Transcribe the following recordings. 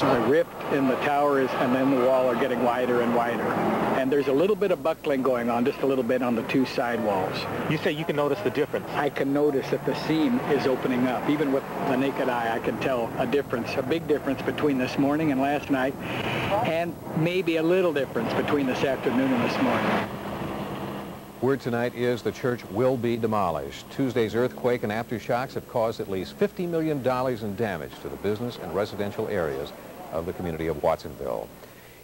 ripped in the towers, and then the wall are getting wider and wider. And there's a little bit of buckling going on, just a little bit on the two side walls. You say you can notice the difference? I can notice that the seam is opening up. Even with the naked eye, I can tell a difference, a big difference between this morning and last night, and maybe a little difference between this afternoon and this morning. Word tonight is the church will be demolished. Tuesday's earthquake and aftershocks have caused at least $50 million in damage to the business and residential areas of the community of Watsonville.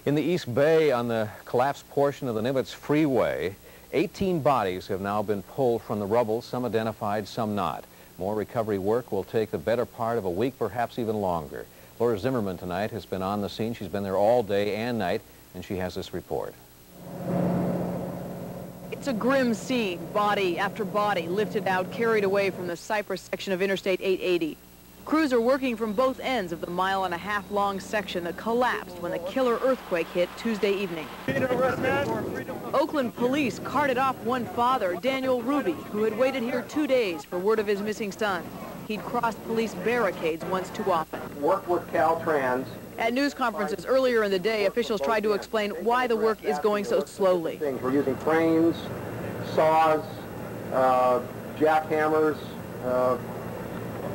In the East Bay, on the collapsed portion of the Nimitz Freeway, 18 bodies have now been pulled from the rubble, some identified, some not. More recovery work will take the better part of a week, perhaps even longer. Laura Zimmerman tonight has been on the scene. She's been there all day and night, and she has this report. It's a grim scene. Body after body lifted out, carried away from the Cyprus section of Interstate 880. Crews are working from both ends of the mile-and-a-half-long section that collapsed when the killer earthquake hit Tuesday evening. Oakland police carted off one father, Daniel Ruby, who had waited here 2 days for word of his missing son. He'd crossed police barricades once too often. Worked with Caltrans. At news conferences earlier in the day, officials tried to explain why the work is going so slowly. We're using cranes, saws, jackhammers,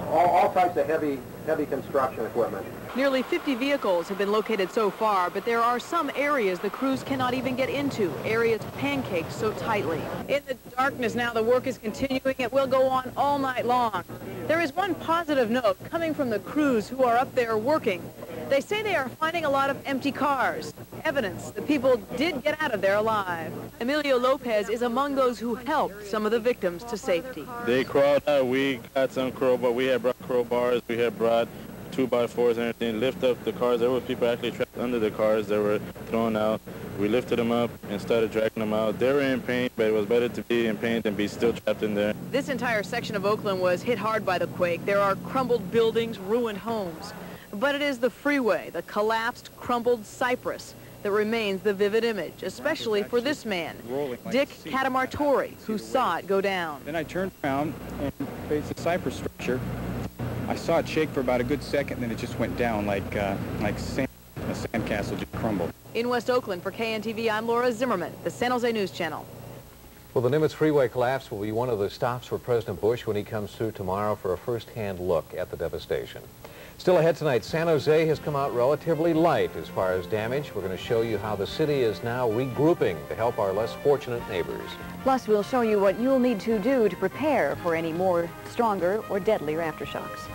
all types of heavy construction equipment. Nearly 50 vehicles have been located so far, but there are some areas the crews cannot even get into, areas pancaked so tightly. In the darkness now, the work is continuing. It will go on all night long. There is one positive note coming from the crews who are up there working. They say they are finding a lot of empty cars, evidence that people did get out of there alive. Emilio Lopez is among those who helped some of the victims to safety. They crawled out. We got some crowbars. We had brought crowbars. We had brought 2x4s and everything. Lift up the cars. There were people actually trapped under the cars that were thrown out. We lifted them up and started dragging them out. They were in pain, but it was better to be in pain than be still trapped in there. This entire section of Oakland was hit hard by the quake. There are crumbled buildings, ruined homes. But it is the freeway, the collapsed, crumbled Cyprus, that remains the vivid image, especially for this man, Dick Catamartori, who saw it go down. Then I turned around and faced the Cyprus structure. I saw it shake for about a good second, then it just went down like sand, a sandcastle just crumbled. In West Oakland, for KNTV, I'm Laura Zimmerman, the San Jose News Channel. Well, the Nimitz Freeway collapse will be one of the stops for President Bush when he comes through tomorrow for a first-hand look at the devastation. Still ahead tonight, San Jose has come out relatively light as far as damage. We're going to show you how the city is now regrouping to help our less fortunate neighbors. Plus, we'll show you what you'll need to do to prepare for any more stronger or deadlier aftershocks.